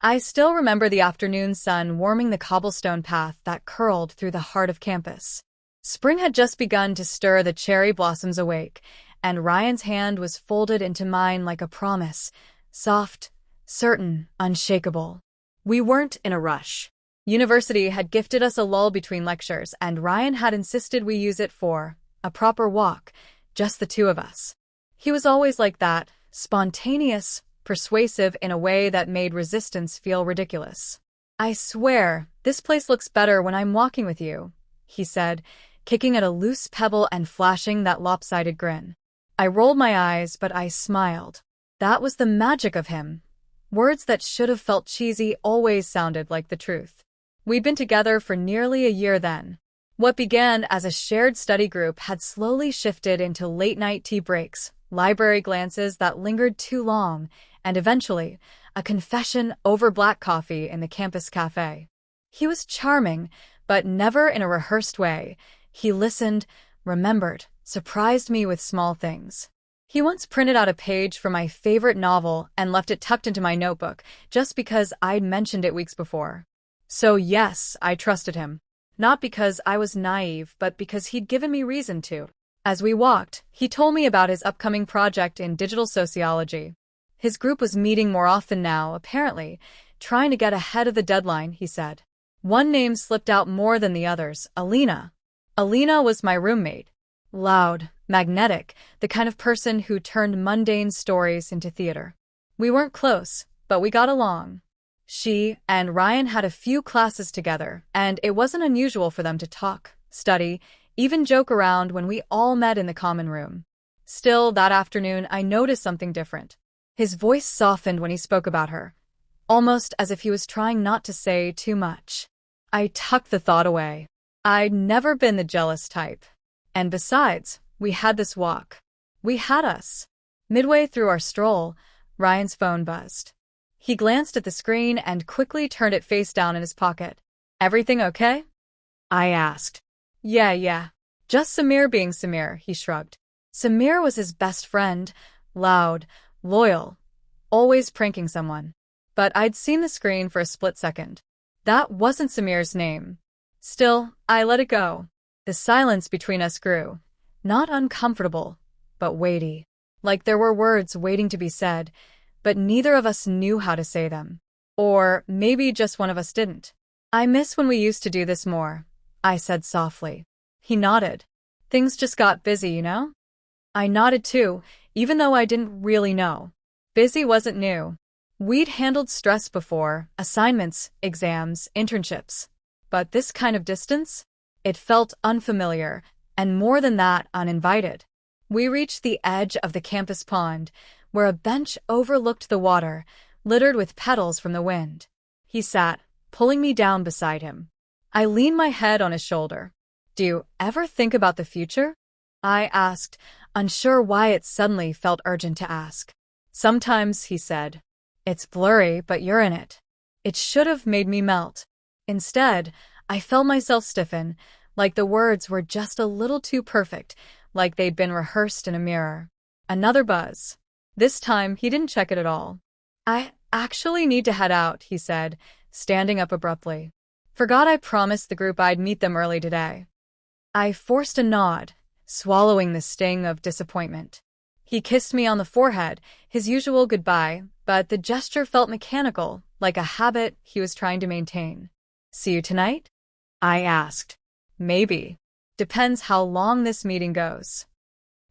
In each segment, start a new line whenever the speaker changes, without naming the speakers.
I still remember the afternoon sun warming the cobblestone path that curled through the heart of campus. Spring had just begun to stir the cherry blossoms awake, and Ryan's hand was folded into mine like a promise, soft, certain, unshakable. We weren't in a rush. University had gifted us a lull between lectures, and Ryan had insisted we use it for a proper walk, just the two of us. He was always like that, spontaneous, persuasive in a way that made resistance feel ridiculous. "I swear, this place looks better when I'm walking with you," he said, kicking at a loose pebble and flashing that lopsided grin. I rolled my eyes, but I smiled. That was the magic of him. Words that should have felt cheesy always sounded like the truth. We'd been together for nearly a year then. What began as a shared study group had slowly shifted into late-night tea breaks, library glances that lingered too long, and eventually, a confession over black coffee in the campus cafe. He was charming, but never in a rehearsed way. He listened, remembered, surprised me with small things. He once printed out a page from my favorite novel and left it tucked into my notebook, just because I'd mentioned it weeks before. So yes, I trusted him. Not because I was naive, but because he'd given me reason to. As we walked, he told me about his upcoming project in digital sociology. His group was meeting more often now, apparently, trying to get ahead of the deadline, he said. One name slipped out more than the others, Alina. Alina was my roommate. Loud, magnetic, the kind of person who turned mundane stories into theater. We weren't close, but we got along. She and Ryan had a few classes together, and it wasn't unusual for them to talk, study, even joke around when we all met in the common room. Still, that afternoon, I noticed something different. His voice softened when he spoke about her, almost as if he was trying not to say too much. I tucked the thought away. I'd never been the jealous type. And besides, we had this walk. We had us. Midway through our stroll, Ryan's phone buzzed. He glanced at the screen and quickly turned it face down in his pocket. "Everything okay?" I asked. Yeah. Just Samir being Samir," he shrugged. Samir was his best friend, loud, loyal, always pranking someone. But I'd seen the screen for a split second. That wasn't Samir's name. Still, I let it go. The silence between us grew. Not uncomfortable, but weighty. Like there were words waiting to be said, but neither of us knew how to say them. Or maybe just one of us didn't. "I miss when we used to do this more," I said softly. He nodded. "Things just got busy, you know?" I nodded too, even though I didn't really know. Busy wasn't new. We'd handled stress before, assignments, exams, internships. But this kind of distance? It felt unfamiliar, and more than that, uninvited. We reached the edge of the campus pond, where a bench overlooked the water, littered with petals from the wind. He sat, pulling me down beside him. I leaned my head on his shoulder. "Do you ever think about the future?" I asked, unsure why it suddenly felt urgent to ask. "Sometimes," he said. "It's blurry, but you're in it." It should have made me melt. Instead, I felt myself stiffen, like the words were just a little too perfect, like they'd been rehearsed in a mirror. Another buzz. This time, he didn't check it at all. "I actually need to head out," he said, standing up abruptly. "Forgot I promised the group I'd meet them early today." I forced a nod, swallowing the sting of disappointment. He kissed me on the forehead, his usual goodbye, but the gesture felt mechanical, like a habit he was trying to maintain. "See you tonight?" I asked. "Maybe. Depends how long this meeting goes."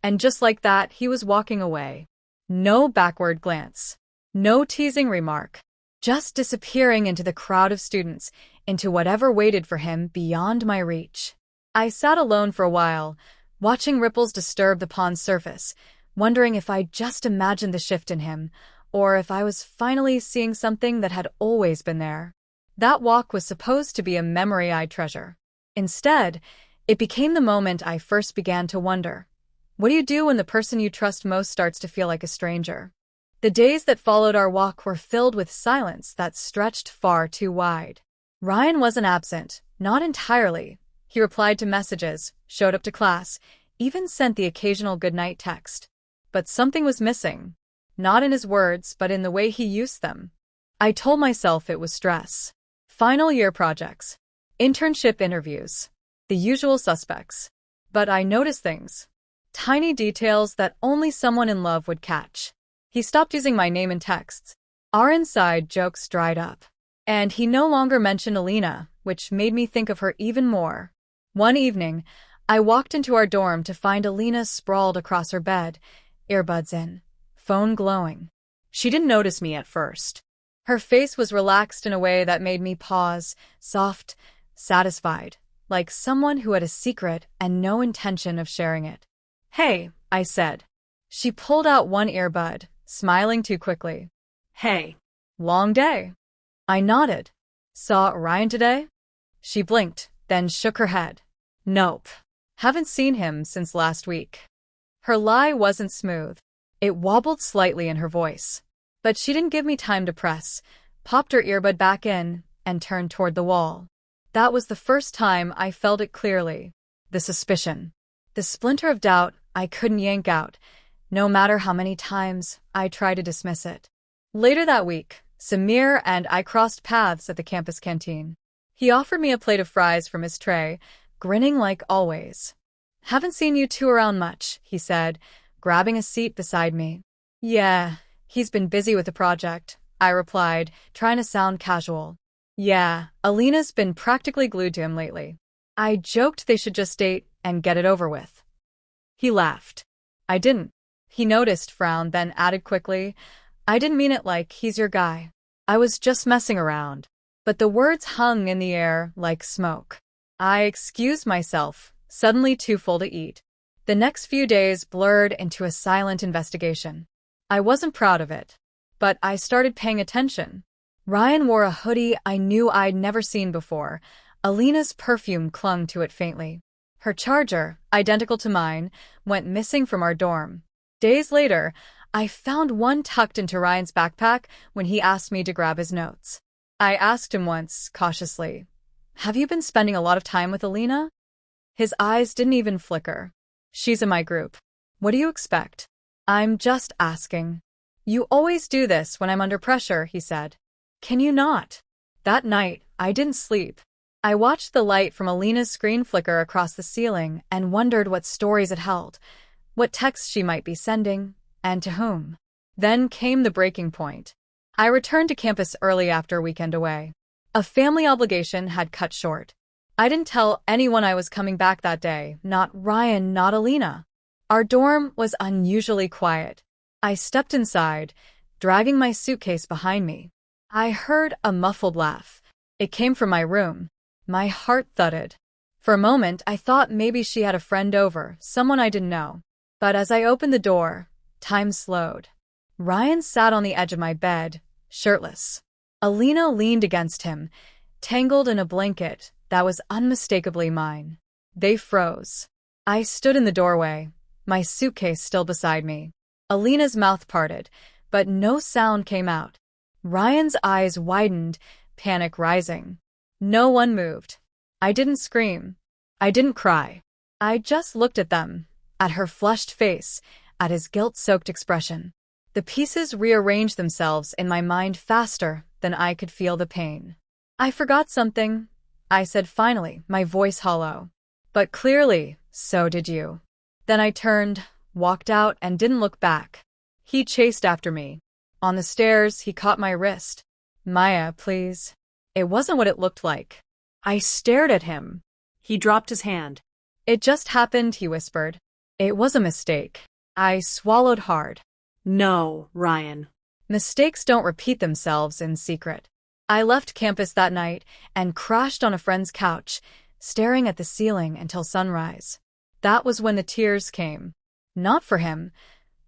And just like that, he was walking away. No backward glance. No teasing remark. Just disappearing into the crowd of students, into whatever waited for him beyond my reach. I sat alone for a while, watching ripples disturb the pond's surface, wondering if I'd just imagined the shift in him, or if I was finally seeing something that had always been there. That walk was supposed to be a memory I'd treasure. Instead, it became the moment I first began to wonder. What do you do when the person you trust most starts to feel like a stranger? The days that followed our walk were filled with silence that stretched far too wide. Ryan wasn't absent, not entirely. He replied to messages, showed up to class, even sent the occasional goodnight text. But something was missing. Not in his words, but in the way he used them. I told myself it was stress. Final year projects. Internship interviews. The usual suspects. But I noticed things. Tiny details that only someone in love would catch. He stopped using my name in texts. Our inside jokes dried up. And he no longer mentioned Alina, which made me think of her even more. One evening, I walked into our dorm to find Alina sprawled across her bed, earbuds in, phone glowing. She didn't notice me at first. Her face was relaxed in a way that made me pause, soft, satisfied, like someone who had a secret and no intention of sharing it. "Hey," I said. She pulled out one earbud, smiling too quickly. "Hey. Long day." I nodded. "Saw Ryan today?" She blinked, then shook her head. "Nope. Haven't seen him since last week." Her lie wasn't smooth. It wobbled slightly in her voice. But she didn't give me time to press, popped her earbud back in, and turned toward the wall. That was the first time I felt it clearly. The suspicion. The splinter of doubt I couldn't yank out, no matter how many times I tried to dismiss it. Later that week, Samir and I crossed paths at the campus canteen. He offered me a plate of fries from his tray, grinning like always. "Haven't seen you two around much," he said, grabbing a seat beside me. "Yeah, he's been busy with the project," I replied, trying to sound casual. "Yeah, Alina's been practically glued to him lately. I joked they should just date and get it over with." He laughed. I didn't. He noticed, frowned, then added quickly, "I didn't mean it like he's your guy. I was just messing around." But the words hung in the air like smoke. I excused myself, suddenly too full to eat. The next few days blurred into a silent investigation. I wasn't proud of it, but I started paying attention. Ryan wore a hoodie I knew I'd never seen before. Alina's perfume clung to it faintly. Her charger, identical to mine, went missing from our dorm. Days later, I found one tucked into Ryan's backpack when he asked me to grab his notes. I asked him once, cautiously, "Have you been spending a lot of time with Alina?" His eyes didn't even flicker. "She's in my group. What do you expect?" "I'm just asking." "You always do this when I'm under pressure," he said. "Can you not?" That night, I didn't sleep. I watched the light from Alina's screen flicker across the ceiling and wondered what stories it held, what texts she might be sending, and to whom. Then came the breaking point. I returned to campus early after a weekend away. A family obligation had cut short. I didn't tell anyone I was coming back that day, not Ryan, not Alina. Our dorm was unusually quiet. I stepped inside, dragging my suitcase behind me. I heard a muffled laugh. It came from my room. My heart thudded. For a moment, I thought maybe she had a friend over, someone I didn't know. But as I opened the door, time slowed. Ryan sat on the edge of my bed, shirtless. Alina leaned against him, tangled in a blanket that was unmistakably mine. They froze. I stood in the doorway, my suitcase still beside me. Alina's mouth parted, but no sound came out. Ryan's eyes widened, panic rising. No one moved. I didn't scream. I didn't cry. I just looked at them, at her flushed face, at his guilt-soaked expression. The pieces rearranged themselves in my mind faster than I could feel the pain. "I forgot something," I said finally, my voice hollow. "But clearly, so did you." Then I turned, walked out, and didn't look back. He chased after me. On the stairs, he caught my wrist. "Maya, please." It wasn't what it looked like. I stared at him. He dropped his hand. "It just happened," he whispered. "It was a mistake." I swallowed hard. "No, Ryan." Mistakes don't repeat themselves in secret. I left campus that night and crashed on a friend's couch, staring at the ceiling until sunrise. That was when the tears came. Not for him,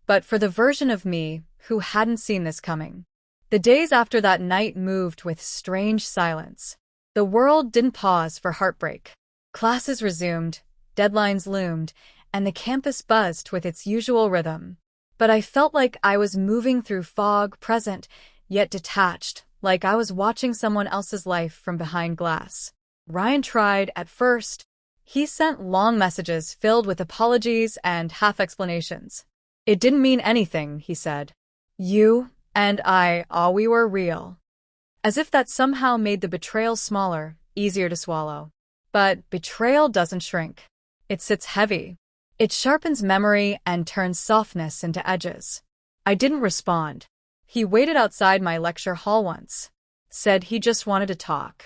but for the version of me who hadn't seen this coming. The days after that night moved with strange silence. The world didn't pause for heartbreak. Classes resumed, deadlines loomed, and the campus buzzed with its usual rhythm. But I felt like I was moving through fog, present, yet detached, like I was watching someone else's life from behind glass. Ryan tried at first. He sent long messages filled with apologies and half-explanations. "It didn't mean anything," he said. "You and I, all we were real." as if that somehow made the betrayal smaller, easier to swallow. But betrayal doesn't shrink. It sits heavy. It sharpens memory and turns softness into edges. I didn't respond. He waited outside my lecture hall once. Said he just wanted to talk.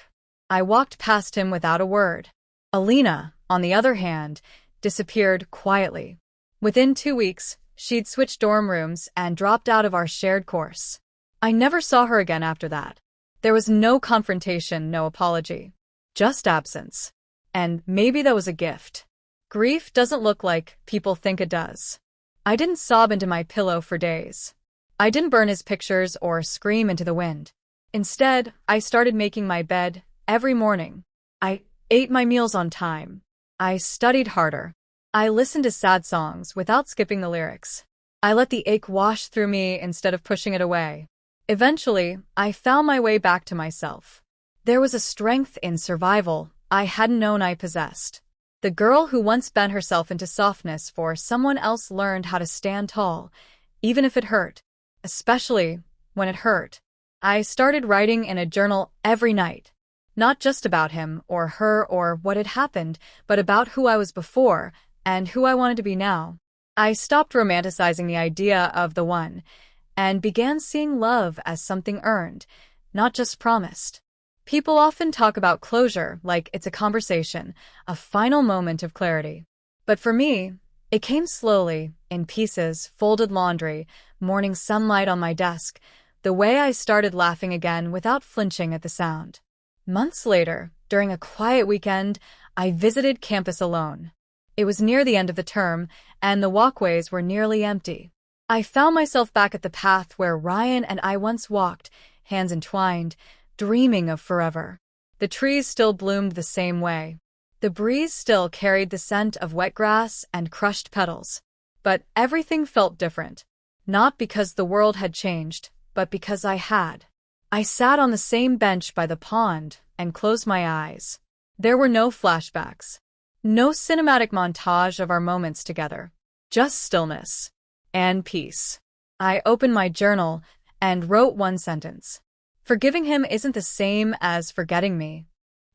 I walked past him without a word. Alina, on the other hand, disappeared quietly. Within 2 weeks, she'd switched dorm rooms and dropped out of our shared course. I never saw her again after that. There was no confrontation, no apology. Just absence. And maybe that was a gift. Grief doesn't look like people think it does. I didn't sob into my pillow for days. I didn't burn his pictures or scream into the wind. Instead, I started making my bed every morning. I ate my meals on time. I studied harder. I listened to sad songs without skipping the lyrics. I let the ache wash through me instead of pushing it away. Eventually, I found my way back to myself. There was a strength in survival I hadn't known I possessed. The girl who once bent herself into softness for someone else learned how to stand tall, even if it hurt. Especially when it hurt. I started writing in a journal every night. Not just about him or her or what had happened, but about who I was before and who I wanted to be now. I stopped romanticizing the idea of the one and began seeing love as something earned, not just promised. People often talk about closure like it's a conversation, a final moment of clarity. But for me, it came slowly, in pieces, folded laundry, morning sunlight on my desk, the way I started laughing again without flinching at the sound. Months later, during a quiet weekend, I visited campus alone. It was near the end of the term, and the walkways were nearly empty. I found myself back at the path where Ryan and I once walked, hands entwined, dreaming of forever. The trees still bloomed the same way. The breeze still carried the scent of wet grass and crushed petals. But everything felt different. Not because the world had changed, but because I had. I sat on the same bench by the pond and closed my eyes. There were no flashbacks. No cinematic montage of our moments together. Just stillness. And peace. I opened my journal and wrote one sentence. Forgiving him isn't the same as forgetting me.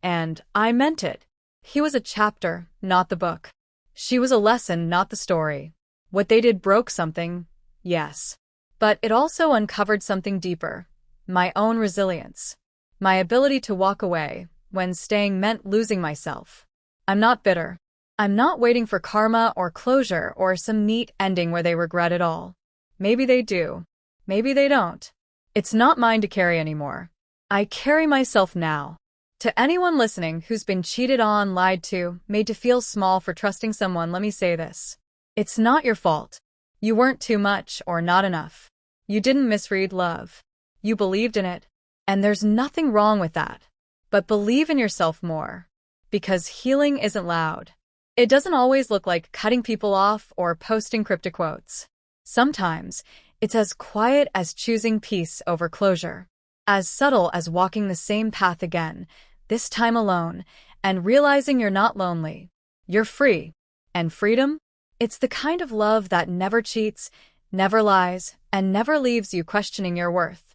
And I meant it. He was a chapter, not the book. She was a lesson, not the story. What they did broke something, yes. But it also uncovered something deeper. My own resilience. My ability to walk away when staying meant losing myself. I'm not bitter. I'm not waiting for karma or closure or some neat ending where they regret it all. Maybe they do. Maybe they don't. It's not mine to carry anymore. I carry myself now. To anyone listening who's been cheated on, lied to, made to feel small for trusting someone, let me say this. It's not your fault. You weren't too much or not enough. You didn't misread love. You believed in it. And there's nothing wrong with that. But believe in yourself more. Because healing isn't loud. It doesn't always look like cutting people off or posting cryptic quotes. Sometimes, it's as quiet as choosing peace over closure. As subtle as walking the same path again, this time alone, and realizing you're not lonely. You're free. And freedom? It's the kind of love that never cheats, never lies, and never leaves you questioning your worth.